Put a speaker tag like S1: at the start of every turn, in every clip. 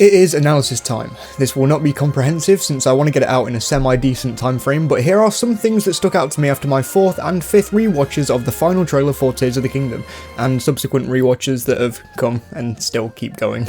S1: It is analysis time. This will not be comprehensive since I want to get it out in a semi-decent time frame, but here are some things that stuck out to me after my 4th and 5th rewatches of the final trailer for Tears of the Kingdom, and subsequent rewatches that have come and still keep going.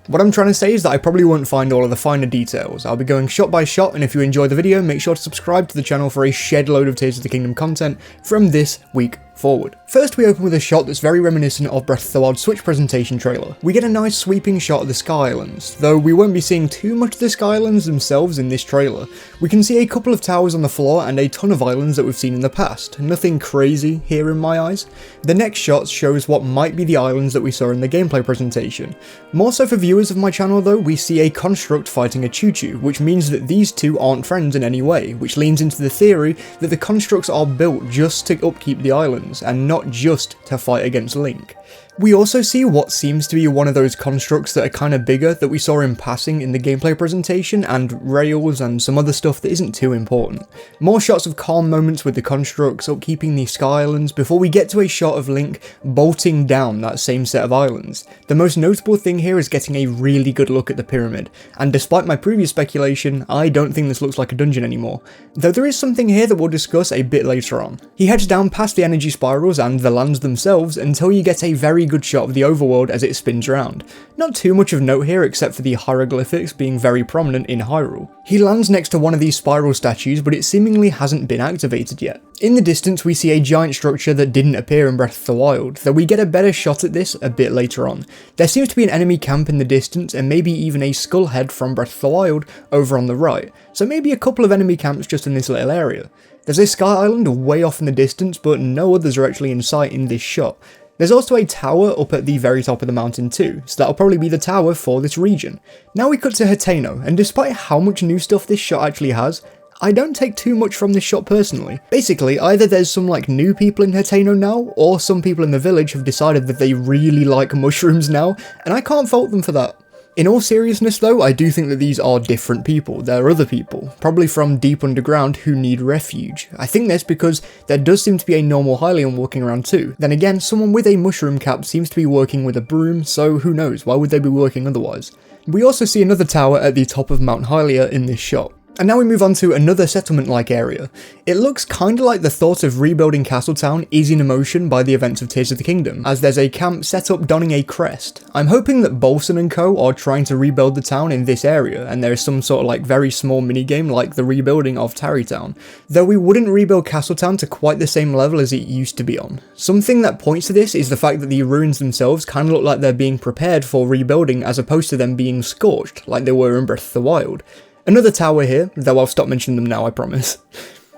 S1: What I'm trying to say is that I probably won't find all of the finer details. I'll be going shot by shot, and if you enjoy the video, make sure to subscribe to the channel for a shed load of Tears of the Kingdom content from this week forward. First, we open with a shot that's very reminiscent of Breath of the Wild Switch presentation trailer. We get a nice sweeping shot of the Sky Islands, though we won't be seeing too much of the Sky Islands themselves in this trailer. We can see a couple of towers on the floor and a ton of islands that we've seen in the past. Nothing crazy here in my eyes. The next shot shows what might be the islands that we saw in the gameplay presentation. More so for viewers of my channel though, we see a construct fighting a choo-choo, which means that these two aren't friends in any way, which leans into the theory that the constructs are built just to upkeep the islands, and not just to fight against Link. We also see what seems to be one of those constructs that are kind of bigger that we saw in passing in the gameplay presentation, and rails and some other stuff that isn't too important. More shots of calm moments with the constructs upkeeping the Sky Islands before we get to a shot of Link bolting down that same set of islands. The most notable thing here is getting a really good look at the pyramid, and despite my previous speculation, I don't think this looks like a dungeon anymore, though there is something here that we'll discuss a bit later on. He heads down past the energy spirals and the lands themselves until you get a very good shot of the overworld as it spins around. Not too much of note here except for the hieroglyphics being very prominent in Hyrule. He lands next to one of these spiral statues, but it seemingly hasn't been activated yet. In the distance we see a giant structure that didn't appear in Breath of the Wild, though we get a better shot at this a bit later on. There seems to be an enemy camp in the distance and maybe even a skull head from Breath of the Wild over on the right, so maybe a couple of enemy camps just in this little area. There's a Sky Island way off in the distance, but no others are actually in sight in this shot. There's also a tower up at the very top of the mountain too, so that'll probably be the tower for this region. Now we cut to Hateno, and despite how much new stuff this shot actually has, I don't take too much from this shot personally. Basically, either there's some new people in Hateno now, or some people in the village have decided that they really like mushrooms now, and I can't fault them for that. In all seriousness though, I do think that these are different people. They're other people, probably from deep underground who need refuge. I think that's because there does seem to be a normal Hylian walking around too. Then again, someone with a mushroom cap seems to be working with a broom, so who knows, why would they be working otherwise? We also see another tower at the top of Mount Hylia in this shot. And now we move on to another settlement-like area. It looks kinda like the thought of rebuilding Castletown is in motion by the events of Tears of the Kingdom, as there's a camp set up donning a crest. I'm hoping that Bolson and co are trying to rebuild the town in this area, and there is some sort of very small minigame like the rebuilding of Tarrytown, though we wouldn't rebuild Castletown to quite the same level as it used to be on. Something that points to this is the fact that the ruins themselves kinda look like they're being prepared for rebuilding as opposed to them being scorched like they were in Breath of the Wild. Another tower here, though I'll stop mentioning them now, I promise.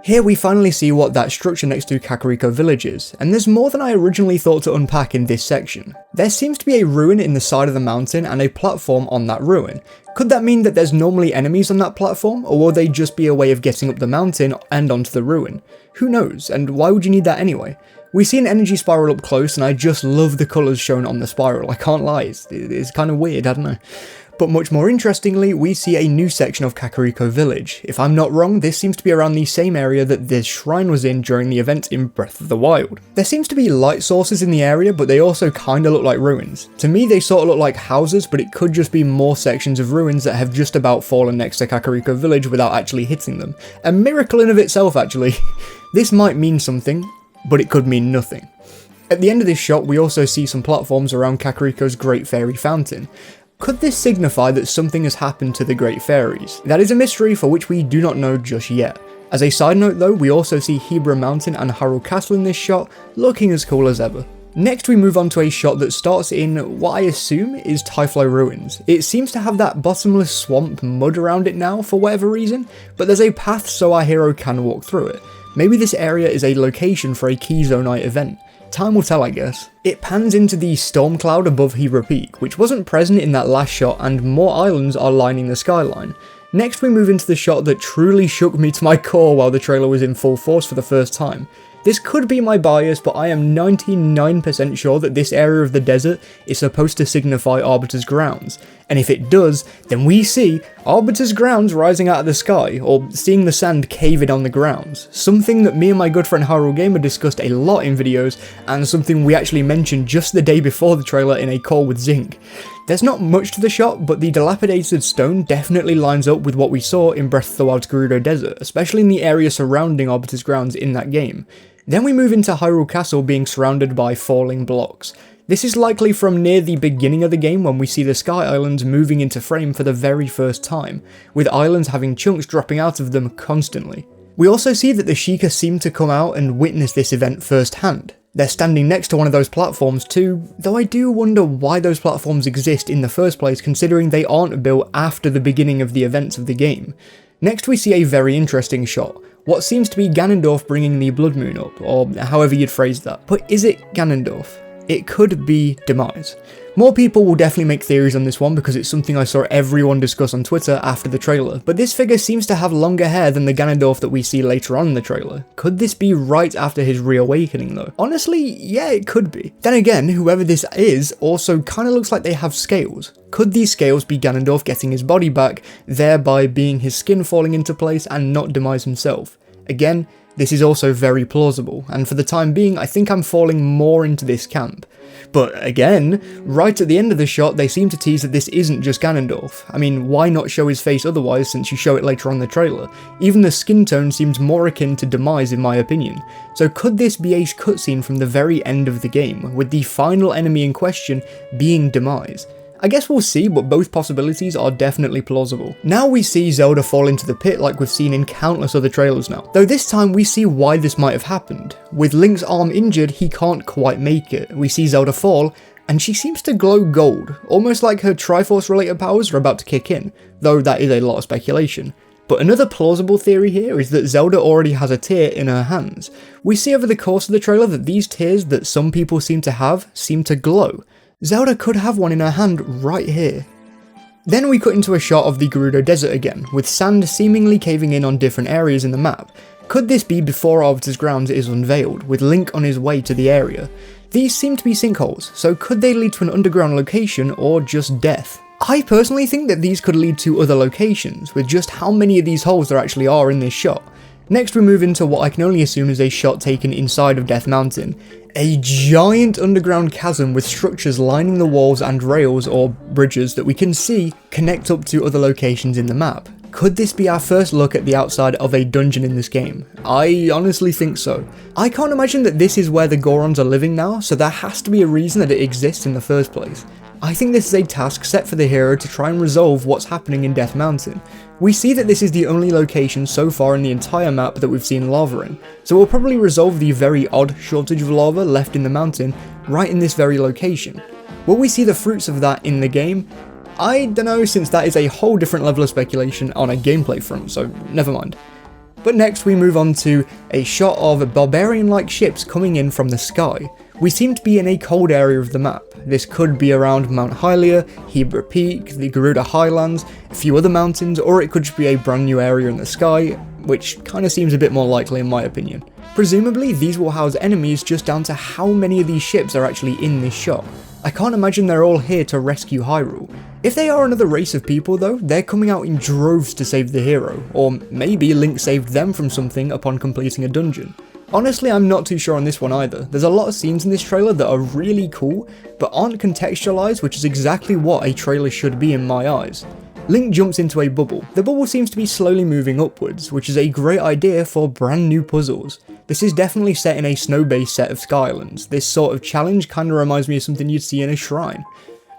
S1: Here we finally see what that structure next to Kakariko Village is, and there's more than I originally thought to unpack in this section. There seems to be a ruin in the side of the mountain and a platform on that ruin. Could that mean that there's normally enemies on that platform, or will they just be a way of getting up the mountain and onto the ruin? Who knows, and why would you need that anyway? We see an energy spiral up close and I just love the colours shown on the spiral, I can't lie, it's kind of weird, I don't know. But much more interestingly, we see a new section of Kakariko Village. If I'm not wrong, this seems to be around the same area that this shrine was in during the event in Breath of the Wild. There seems to be light sources in the area, but they also kinda look like ruins. To me, they sort of look like houses, but it could just be more sections of ruins that have just about fallen next to Kakariko Village without actually hitting them. A miracle in of itself, actually. This might mean something, but it could mean nothing. At the end of this shot, we also see some platforms around Kakariko's Great Fairy Fountain. Could this signify that something has happened to the Great Fairies? That is a mystery for which we do not know just yet. As a side note though, we also see Hebra Mountain and Hyrule Castle in this shot, looking as cool as ever. Next we move on to a shot that starts in what I assume is Typhlo Ruins. It seems to have that bottomless swamp mud around it now for whatever reason, but there's a path so our hero can walk through it. Maybe this area is a location for a Key Zonite event. Time will tell, I guess. It pans into the storm cloud above Hebra Peak, which wasn't present in that last shot, and more islands are lining the skyline. Next we move into the shot that truly shook me to my core while the trailer was in full force for the first time. This could be my bias, but I am 99% sure that this area of the desert is supposed to signify Arbiter's grounds, and if it does, then we see Arbiter's grounds rising out of the sky, or seeing the sand cave in on the grounds, something that me and my good friend Hyrule Gamer discussed a lot in videos, and something we actually mentioned just the day before the trailer in a call with Zinc. There's not much to the shot, but the dilapidated stone definitely lines up with what we saw in Breath of the Wild's Gerudo Desert, especially in the area surrounding Arbiter's grounds in that game. Then we move into Hyrule Castle being surrounded by falling blocks. This is likely from near the beginning of the game when we see the Sky Islands moving into frame for the very first time, with islands having chunks dropping out of them constantly. We also see that the Sheikah seem to come out and witness this event firsthand. They're standing next to one of those platforms too, though I do wonder why those platforms exist in the first place considering they aren't built after the beginning of the events of the game. Next we see a very interesting shot, what seems to be Ganondorf bringing the Blood Moon up, or however you'd phrase that. But is it Ganondorf? It could be Demise. More people will definitely make theories on this one because it's something I saw everyone discuss on Twitter after the trailer, but this figure seems to have longer hair than the Ganondorf that we see later on in the trailer. Could this be right after his reawakening though? Honestly, yeah, it could be. Then again, whoever this is also kinda looks like they have scales. Could these scales be Ganondorf getting his body back, thereby being his skin falling into place and not Demise himself? Again, this is also very plausible, and for the time being I think I'm falling more into this camp. But again, right at the end of the shot they seem to tease that this isn't just Ganondorf. I mean, why not show his face otherwise since you show it later on in the trailer? Even the skin tone seems more akin to Demise in my opinion. So could this be a cutscene from the very end of the game, with the final enemy in question being Demise? I guess we'll see, but both possibilities are definitely plausible. Now we see Zelda fall into the pit like we've seen in countless other trailers now, though this time we see why this might have happened. With Link's arm injured, he can't quite make it. We see Zelda fall, and she seems to glow gold, almost like her Triforce related powers are about to kick in, though that is a lot of speculation. But another plausible theory here is that Zelda already has a tear in her hands. We see over the course of the trailer that these tears that some people seem to have seem to glow. Zelda could have one in her hand right here. Then we cut into a shot of the Gerudo Desert again, with sand seemingly caving in on different areas in the map. Could this be before Arbiter's grounds is unveiled, with Link on his way to the area? These seem to be sinkholes, so could they lead to an underground location or just death? I personally think that these could lead to other locations, with just how many of these holes there actually are in this shot. Next we move into what I can only assume is a shot taken inside of Death Mountain. A giant underground chasm with structures lining the walls and rails or bridges that we can see connect up to other locations in the map. Could this be our first look at the outside of a dungeon in this game? I honestly think so. I can't imagine that this is where the Gorons are living now, so there has to be a reason that it exists in the first place. I think this is a task set for the hero to try and resolve what's happening in Death Mountain. We see that this is the only location so far in the entire map that we've seen lava in, so we'll probably resolve the very odd shortage of lava left in the mountain right in this very location. Will we see the fruits of that in the game? I don't know, since that is a whole different level of speculation on a gameplay front, so never mind. But next we move on to a shot of barbarian-like ships coming in from the sky. We seem to be in a cold area of the map. This could be around Mount Hylia, Hebra Peak, the Gerudo Highlands, a few other mountains, or it could just be a brand new area in the sky, which kinda seems a bit more likely in my opinion. Presumably these will house enemies just down to how many of these ships are actually in this shot. I can't imagine they're all here to rescue Hyrule. If they are another race of people though, they're coming out in droves to save the hero, or maybe Link saved them from something upon completing a dungeon. Honestly, I'm not too sure on this one either. There's a lot of scenes in this trailer that are really cool, but aren't contextualized, which is exactly what a trailer should be in my eyes. Link jumps into a bubble. The bubble seems to be slowly moving upwards, which is a great idea for brand new puzzles. This is definitely set in a snow-based set of Sky Islands. This sort of challenge kinda reminds me of something you'd see in a shrine.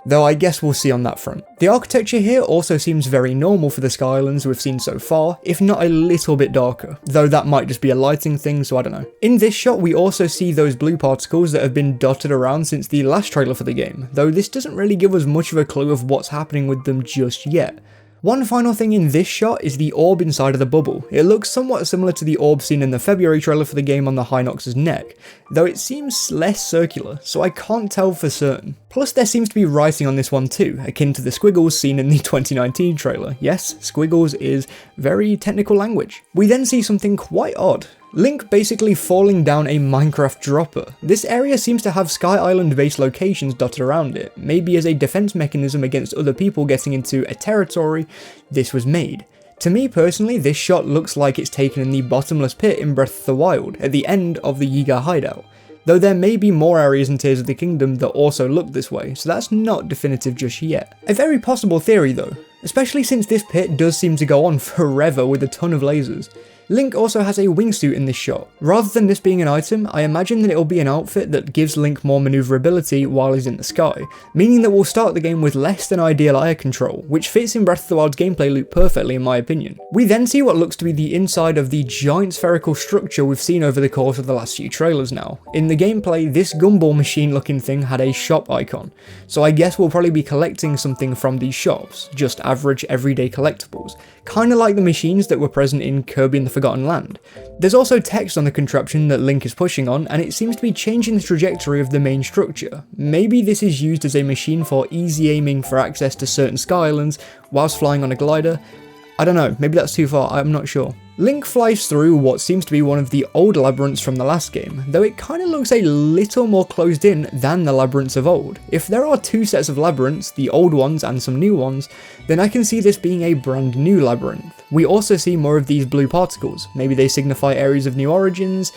S1: Though I guess we'll see on that front. The architecture here also seems very normal for the Sky Islands we've seen so far, if not a little bit darker, though that might just be a lighting thing, so I don't know. In this shot we also see those blue particles that have been dotted around since the last trailer for the game, though this doesn't really give us much of a clue of what's happening with them just yet. One final thing in this shot is the orb inside of the bubble. It looks somewhat similar to the orb seen in the February trailer for the game on the Hinox's neck, though it seems less circular, so I can't tell for certain. Plus there seems to be writing on this one too, akin to the squiggles seen in the 2019 trailer. Yes, squiggles is very technical language. We then see something quite odd. Link basically falling down a Minecraft dropper. This area seems to have Sky Island based locations dotted around it, maybe as a defense mechanism against other people getting into a territory this was made. To me personally, this shot looks like it's taken in the bottomless pit in Breath of the Wild, at the end of the Yiga hideout. though there may be more areas in Tears of the Kingdom that also look this way, so that's not definitive just yet. A very possible theory though, especially since this pit does seem to go on forever with a ton of lasers. Link also has a wingsuit in this shot. Rather than this being an item, I imagine that it will be an outfit that gives Link more maneuverability while he's in the sky, meaning that we'll start the game with less than ideal air control, which fits in Breath of the Wild's gameplay loop perfectly in my opinion. We then see what looks to be the inside of the giant spherical structure we've seen over the course of the last few trailers now. In the gameplay, this gumball machine looking thing had a shop icon, so I guess we'll probably be collecting something from these shops, just average everyday collectibles, kinda like the machines that were present in Kirby and the Forgotten Land. There's also text on the contraption that Link is pushing on, and it seems to be changing the trajectory of the main structure. Maybe this is used as a machine for easy aiming for access to certain sky islands whilst flying on a glider. I don't know, maybe that's too far, I'm not sure. Link flies through what seems to be one of the old labyrinths from the last game, though it kinda looks a little more closed in than the labyrinths of old. If there are two sets of labyrinths, the old ones and some new ones, then I can see this being a brand new labyrinth. We also see more of these blue particles, maybe they signify areas of new origins.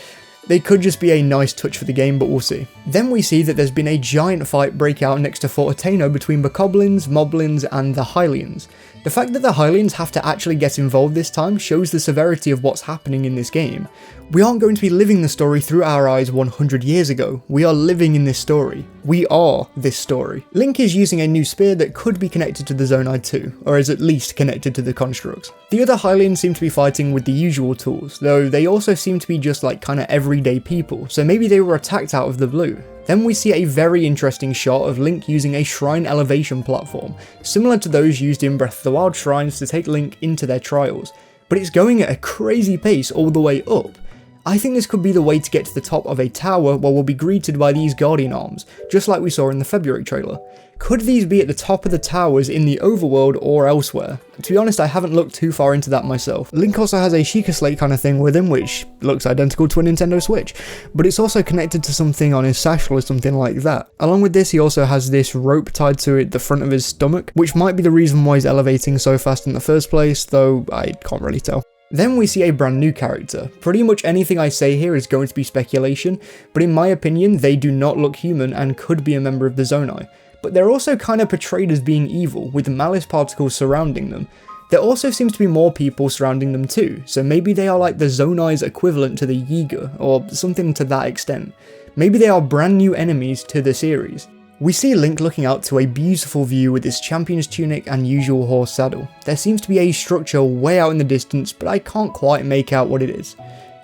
S1: They could just be a nice touch for the game, but we'll see. Then we see that there's been a giant fight break out next to Fort Ateno between Bokoblins, Moblins, and the Hylians. The fact that the Hylians have to actually get involved this time shows the severity of what's happening in this game. We aren't going to be living the story through our eyes 100 years ago, we are living in this story. We are this story. Link is using a new spear that could be connected to the Zonai too, or is at least connected to the constructs. The other Hylians seem to be fighting with the usual tools, though they also seem to be just like kinda everyday people, so maybe they were attacked out of the blue. Then we see a very interesting shot of Link using a shrine elevation platform, similar to those used in Breath of the Wild shrines to take Link into their trials, but it's going at a crazy pace all the way up. I think this could be the way to get to the top of a tower where we'll be greeted by these guardian arms, just like we saw in the February trailer. Could these be at the top of the towers in the overworld or elsewhere? To be honest, I haven't looked too far into that myself. Link also has a Sheikah Slate kind of thing with him, which looks identical to a Nintendo Switch, but it's also connected to something on his satchel or something like that. Along with this, he also has this rope tied to the front of his stomach, which might be the reason why he's elevating so fast in the first place, though I can't really tell. Then we see a brand new character. Pretty much anything I say here is going to be speculation, but in my opinion, they do not look human and could be a member of the Zonai. But they're also kind of portrayed as being evil, with malice particles surrounding them. There also seems to be more people surrounding them too, so maybe they are like the Zonai's equivalent to the Yiga, or something to that extent. Maybe they are brand new enemies to the series. We see Link looking out to a beautiful view with his champion's tunic and usual horse saddle. There seems to be a structure way out in the distance, but I can't quite make out what it is.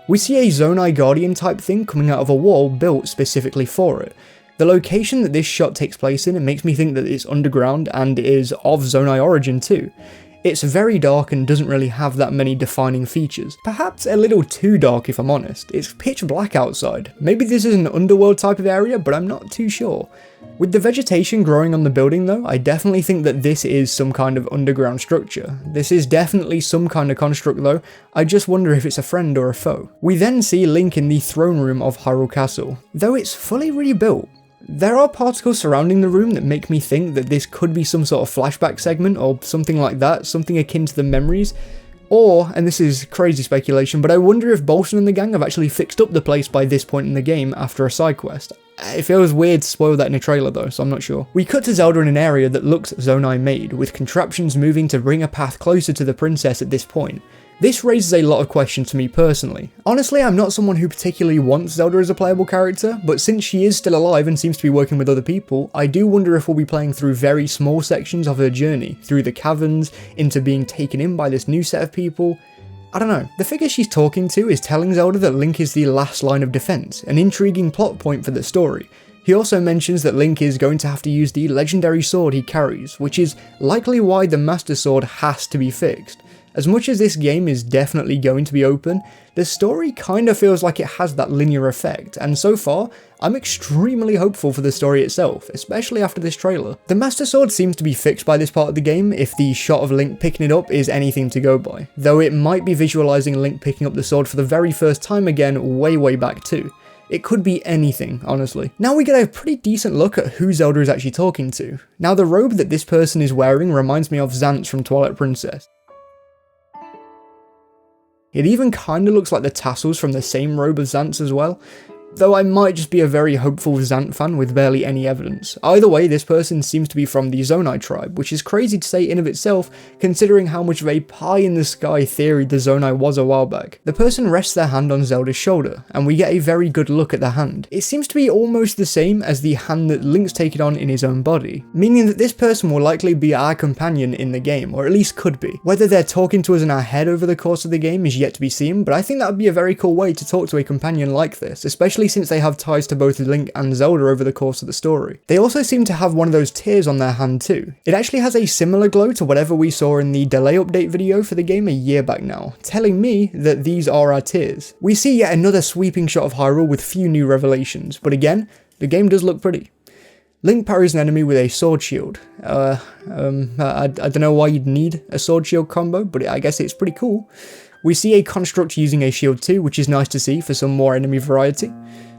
S1: We see a Zonai Guardian type thing coming out of a wall built specifically for it. The location that this shot takes place in, it makes me think that it's underground and is of Zonai origin too. It's very dark and doesn't really have that many defining features. Perhaps a little too dark if I'm honest. It's pitch black outside. Maybe this is an underworld type of area, but I'm not too sure. With the vegetation growing on the building though, I definitely think that this is some kind of underground structure. This is definitely some kind of construct though, I just wonder if it's a friend or a foe. We then see Link in the throne room of Hyrule Castle. Though it's fully rebuilt, there are particles surrounding the room that make me think that this could be some sort of flashback segment or something like that, something akin to the memories. Or, and this is crazy speculation, but I wonder if Bolson and the gang have actually fixed up the place by this point in the game after a side quest. It feels weird to spoil that in a trailer though, so I'm not sure. We cut to Zelda in an area that looks Zonai made, with contraptions moving to bring a path closer to the princess at this point. This raises a lot of questions to me personally. Honestly, I'm not someone who particularly wants Zelda as a playable character, but since she is still alive and seems to be working with other people, I do wonder if we'll be playing through very small sections of her journey, through the caverns, into being taken in by this new set of people. I don't know. The figure she's talking to is telling Zelda that Link is the last line of defense, an intriguing plot point for the story. He also mentions that Link is going to have to use the legendary sword he carries, which is likely why the Master Sword has to be fixed. As much as this game is definitely going to be open, the story kinda feels like it has that linear effect, and so far, I'm extremely hopeful for the story itself, especially after this trailer. The Master Sword seems to be fixed by this part of the game if the shot of Link picking it up is anything to go by, though it might be visualising Link picking up the sword for the very first time again way back too. It could be anything, honestly. Now we get a pretty decent look at who Zelda is actually talking to. Now the robe that this person is wearing reminds me of Xant's from Twilight Princess. It even kinda looks like the tassels from the same robe as Xant's as well. though I might just be a very hopeful Zant fan with barely any evidence. Either way, this person seems to be from the Zonai tribe, which is crazy to say in of itself, considering how much of a pie-in-the-sky theory the Zonai was a while back. The person rests their hand on Zelda's shoulder, and we get a very good look at the hand. It seems to be almost the same as the hand that Link's taken on in his own body, meaning that this person will likely be our companion in the game, or at least could be. Whether they're talking to us in our head over the course of the game is yet to be seen, but I think that would be a very cool way to talk to a companion like this, especially since they have ties to both Link and Zelda over the course of the story. They also seem to have one of those tears on their hand too. It actually has a similar glow to whatever we saw in the delay update video for the game a year back now, telling me that these are our tears. We see yet another sweeping shot of Hyrule with few new revelations, but again, the game does look pretty. Link parries an enemy with a sword shield. I don't know why you'd need a sword shield combo, but I guess it's pretty cool. We see a construct using a shield too, which is nice to see for some more enemy variety.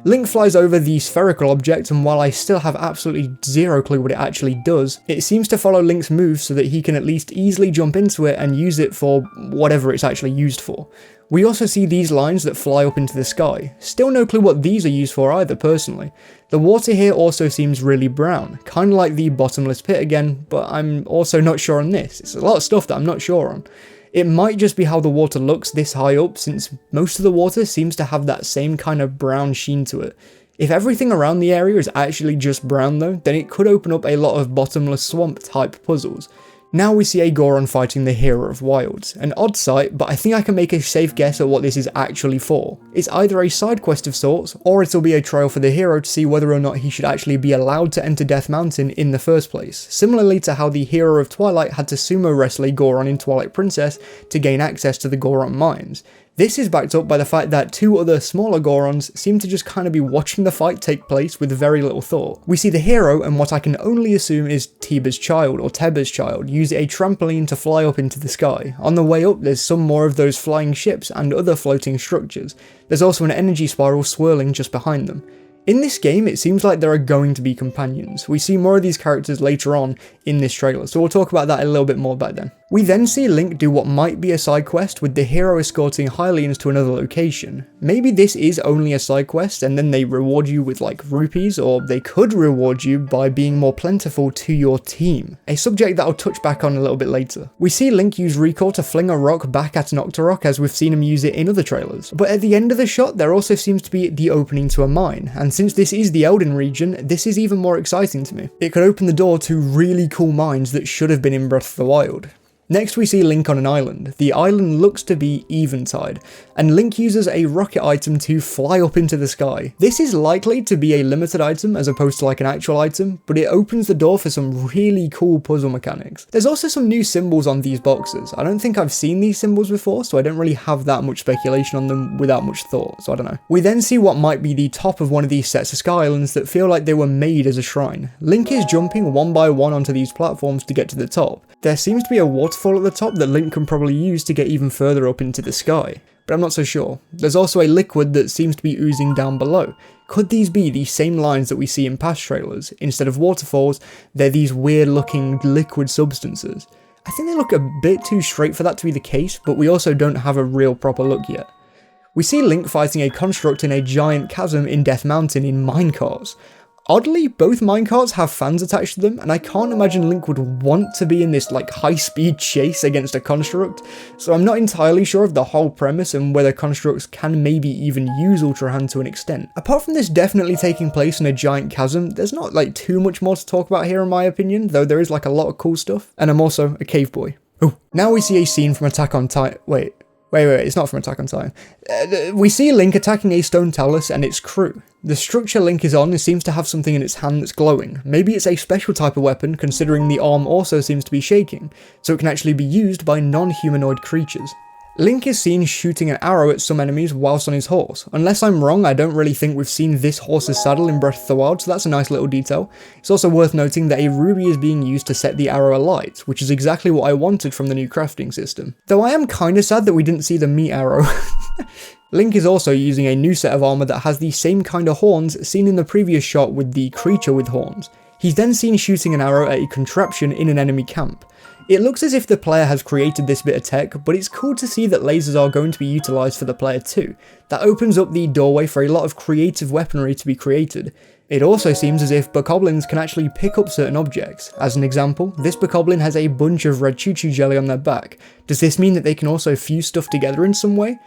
S1: Link flies over the spherical object, and while I still have absolutely zero clue what it actually does, it seems to follow Link's moves so that he can at least easily jump into it and use it for whatever it's actually used for. We also see these lines that fly up into the sky. Still no clue what these are used for either, personally. The water here also seems really brown, kind of like the bottomless pit again, but I'm also not sure on this. It's a lot of stuff that I'm not sure on. It might just be how the water looks this high up, since most of the water seems to have that same kind of brown sheen to it. If everything around the area is actually just brown though, then it could open up a lot of bottomless swamp type puzzles. Now we see a Goron fighting the Hero of Wilds. An odd sight, but I think I can make a safe guess at what this is actually for. It's either a side quest of sorts, or it'll be a trial for the hero to see whether or not he should actually be allowed to enter Death Mountain in the first place, similarly to how the Hero of Twilight had to sumo wrestle a Goron in Twilight Princess to gain access to the Goron mines. This is backed up by the fact that two other smaller Gorons seem to just kind of be watching the fight take place with very little thought. We see the hero and what I can only assume is Teba's child, or Teba's child, use a trampoline to fly up into the sky. On the way up there's some more of those flying ships and other floating structures. There's also an energy spiral swirling just behind them. In this game, it seems like there are going to be companions. We see more of these characters later on in this trailer, so we'll talk about that a little bit more back then. We then see Link do what might be a side quest with the hero escorting Hylians to another location. Maybe this is only a side quest and then they reward you with like rupees, or they could reward you by being more plentiful to your team, a subject that I'll touch back on a little bit later. We see Link use recoil to fling a rock back at an Octorok, as we've seen him use it in other trailers. But at the end of the shot there also seems to be the opening to a mine, and since this is the Elden region, this is even more exciting to me. It could open the door to really cool mines that should have been in Breath of the Wild. Next we see Link on an island. The island looks to be eventide, and Link uses a rocket item to fly up into the sky. This is likely to be a limited item as opposed to like an actual item, but it opens the door for some really cool puzzle mechanics. There's also some new symbols on these boxes. I don't think I've seen these symbols before, so I don't really have that much speculation on them without much thought, so I don't know. We then see what might be the top of one of these sets of sky islands that feel like they were made as a shrine. Link is jumping one by one onto these platforms to get to the top. There seems to be a waterfall at the top that Link can probably use to get even further up into the sky, but I'm not so sure. There's also a liquid that seems to be oozing down below. Could these be the same lines that we see in past trailers? Instead of waterfalls, they're these weird looking liquid substances. I think they look a bit too straight for that to be the case, but we also don't have a real proper look yet. We see Link fighting a construct in a giant chasm in Death Mountain in minecarts. Oddly, both minecarts have fans attached to them, and I can't imagine Link would want to be in this like high-speed chase against a construct, so I'm not entirely sure of the whole premise and whether constructs can maybe even use Ultra Hand to an extent. Apart from this definitely taking place in a giant chasm, there's not like too much more to talk about here in my opinion, though there is like a lot of cool stuff, and I'm also a cave boy. Oh, now we see a scene from Attack on Titan. Wait, it's not from Attack on Titan. We see Link attacking a stone talus and its crew. The structure Link is on seems to have something in its hand that's glowing. Maybe it's a special type of weapon, considering the arm also seems to be shaking, so it can actually be used by non-humanoid creatures. Link is seen shooting an arrow at some enemies whilst on his horse. Unless I'm wrong, I don't really think we've seen this horse's saddle in Breath of the Wild, so that's a nice little detail. It's also worth noting that a ruby is being used to set the arrow alight, which is exactly what I wanted from the new crafting system. Though I am kinda sad that we didn't see the meat arrow. Link is also using a new set of armor that has the same kind of horns seen in the previous shot with the creature with horns. He's then seen shooting an arrow at a contraption in an enemy camp. It looks as if the player has created this bit of tech, but it's cool to see that lasers are going to be utilised for the player too. That opens up the doorway for a lot of creative weaponry to be created. It also seems as if bokoblins can actually pick up certain objects. As an example, this bokoblin has a bunch of red choo-choo jelly on their back. Does this mean that they can also fuse stuff together in some way?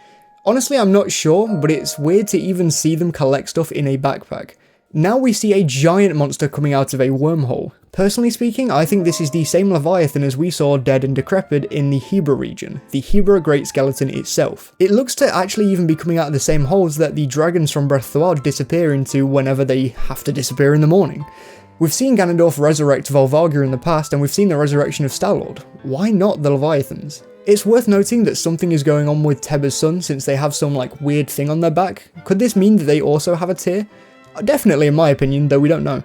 S1: Honestly, I'm not sure, but it's weird to even see them collect stuff in a backpack. Now we see a giant monster coming out of a wormhole. Personally speaking, I think this is the same Leviathan as we saw dead and decrepit in the Hebra region, the Hebra Great Skeleton itself. It looks to actually even be coming out of the same holes that the dragons from Breath of the Wild disappear into whenever they have to disappear in the morning. We've seen Ganondorf resurrect Volvagia in the past, and we've seen the resurrection of Star-Lord. Why not the Leviathans? It's worth noting that something is going on with Teba's son since they have some weird thing on their back. Could this mean that they also have a tear? Definitely in my opinion, though we don't know.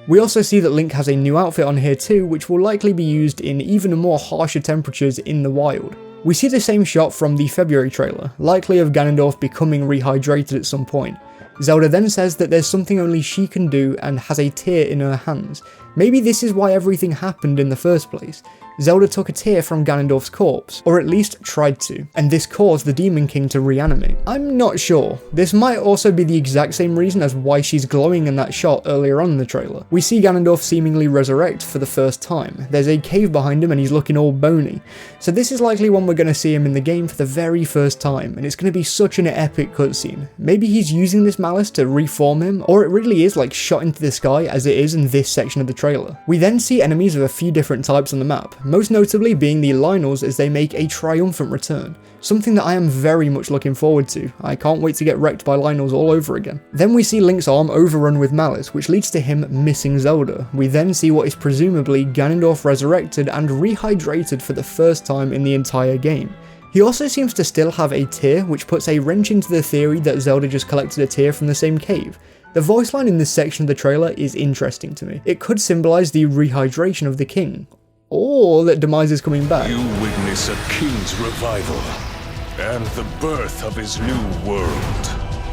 S1: We also see that Link has a new outfit on here too, which will likely be used in even more harsher temperatures in the wild. We see the same shot from the February trailer, likely of Ganondorf becoming rehydrated at some point. Zelda then says that there's something only she can do and has a tear in her hands. Maybe this is why everything happened in the first place. Zelda took a tear from Ganondorf's corpse, or at least tried to, and this caused the Demon King to reanimate. I'm not sure. This might also be the exact same reason as why she's glowing in that shot earlier on in the trailer. We see Ganondorf seemingly resurrect for the first time. There's a cave behind him and he's looking all bony. So this is likely when we're going to see him in the game for the very first time, and it's going to be such an epic cutscene. Maybe he's using this malice to reform him, or it really is shot into the sky as it is in this section of the trailer. We then see enemies of a few different types on the map, most notably being the Lynels as they make a triumphant return, something that I am very much looking forward to. I can't wait to get wrecked by Lynels all over again. Then we see Link's arm overrun with malice, which leads to him missing Zelda. We then see what is presumably Ganondorf resurrected and rehydrated for the first time in the entire game. He also seems to still have a tear, which puts a wrench into the theory that Zelda just collected a tear from the same cave. The voice line in this section of the trailer is interesting to me. It could symbolise the rehydration of the king, or that Demise is coming back.
S2: You witness a king's revival, and the birth of his new world.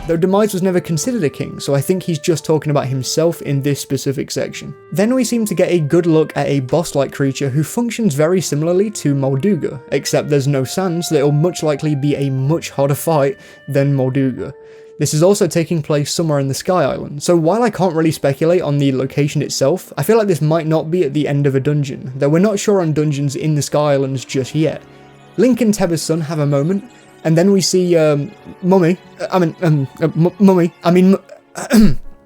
S1: Though Demise was never considered a king, so I think he's just talking about himself in this specific section. Then we seem to get a good look at a boss-like creature who functions very similarly to Molduga, except there's no sand, so it'll much likely be a much harder fight than Molduga. This is also taking place somewhere in the Sky Island, so while I can't really speculate on the location itself, I feel like this might not be at the end of a dungeon, though we're not sure on dungeons in the Sky Islands just yet. Link and Teba's son have a moment, and then we see,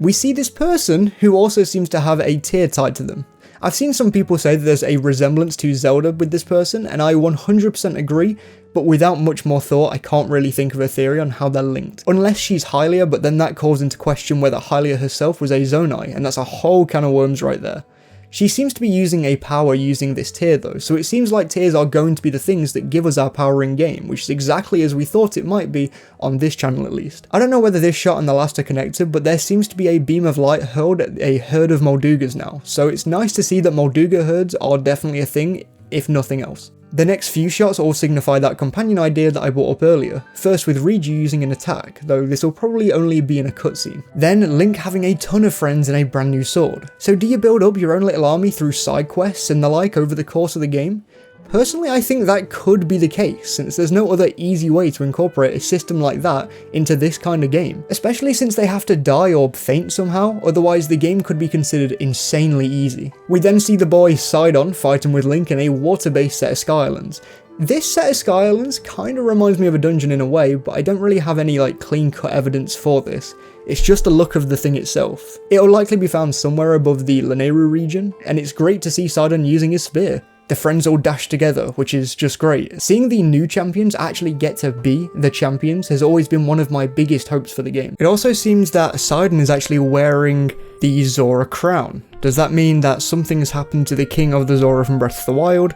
S1: we see this person who also seems to have a tear tied to them. I've seen some people say that there's a resemblance to Zelda with this person, and I 100% agree, but without much more thought, I can't really think of a theory on how they're linked. Unless she's Hylia, but then that calls into question whether Hylia herself was a Zonai, and that's a whole can of worms right there. She seems to be using a power using this tear though, so it seems like tears are going to be the things that give us our power in game, which is exactly as we thought it might be on this channel at least. I don't know whether this shot and the last are connected, but there seems to be a beam of light hurled at a herd of Moldugas now, so it's nice to see that Molduga herds are definitely a thing, if nothing else. The next few shots all signify that companion idea that I brought up earlier, first with Riju using an attack, though this will probably only be in a cutscene. Then Link having a ton of friends and a brand new sword. So do you build up your own little army through side quests and the like over the course of the game? Personally, I think that could be the case, since there's no other easy way to incorporate a system like that into this kind of game, especially since they have to die or faint somehow, otherwise the game could be considered insanely easy. We then see the boy Sidon fighting with Link in a water-based set of Sky Islands. This set of Sky Islands kinda reminds me of a dungeon in a way, but I don't really have any clean-cut evidence for this. It's just the look of the thing itself. It'll likely be found somewhere above the Lanayru region, and it's great to see Sidon using his spear. The friends all dash together, which is just great. Seeing the new champions actually get to be the champions has always been one of my biggest hopes for the game. It also seems that Sidon is actually wearing the Zora crown. Does that mean that something has happened to the king of the Zora from Breath of the Wild?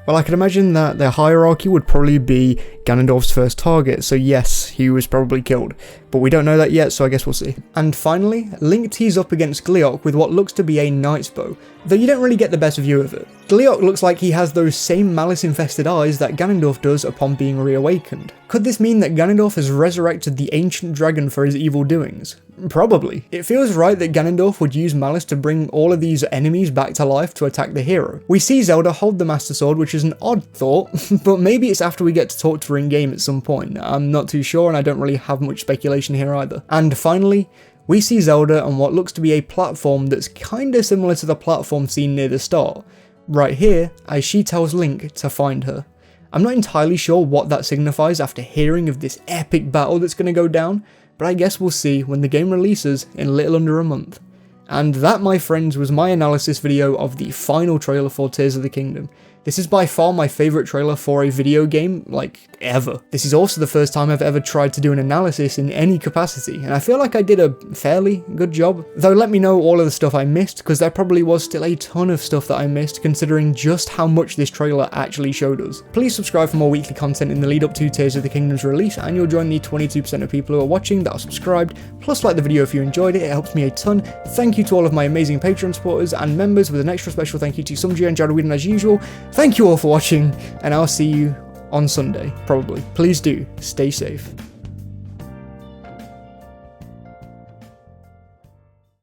S1: Well, I can imagine that their hierarchy would probably be Ganondorf's first target, so yes, he was probably killed. But we don't know that yet, so I guess we'll see. And finally, Link tees up against Gleeok with what looks to be a knight's bow, though you don't really get the best view of it. Gleeok looks like he has those same malice-infested eyes that Ganondorf does upon being reawakened. Could this mean that Ganondorf has resurrected the ancient dragon for his evil doings? Probably. It feels right that Ganondorf would use malice to bring all of these enemies back to life to attack the hero. We see Zelda hold the Master Sword, which is an odd thought, but maybe it's after we get to talk to her in game at some point. I'm not too sure, and I don't really have much speculation here either. And finally, we see Zelda on what looks to be a platform that's kinda similar to the platform seen near the start, right here as she tells Link to find her. I'm not entirely sure what that signifies after hearing of this epic battle that's going to go down, but I guess we'll see when the game releases in a little under a month. And that, my friends, was my analysis video of the final trailer for Tears of the Kingdom. This is by far my favourite trailer for a video game, like, ever. This is also the first time I've ever tried to do an analysis in any capacity, and I feel like I did a fairly good job. Though let me know all of the stuff I missed, because there probably was still a ton of stuff that I missed, considering just how much this trailer actually showed us. Please subscribe for more weekly content in the lead up to Tears of the Kingdom's release, and you'll join the 22% of people who are watching that are subscribed. Plus, like the video if you enjoyed it, it helps me a ton. Thank you to all of my amazing Patreon supporters and members, with an extra special thank you to Sumji and Jared Whedon as usual. Thank you all for watching, and I'll see you on Sunday, probably. Please do, stay safe.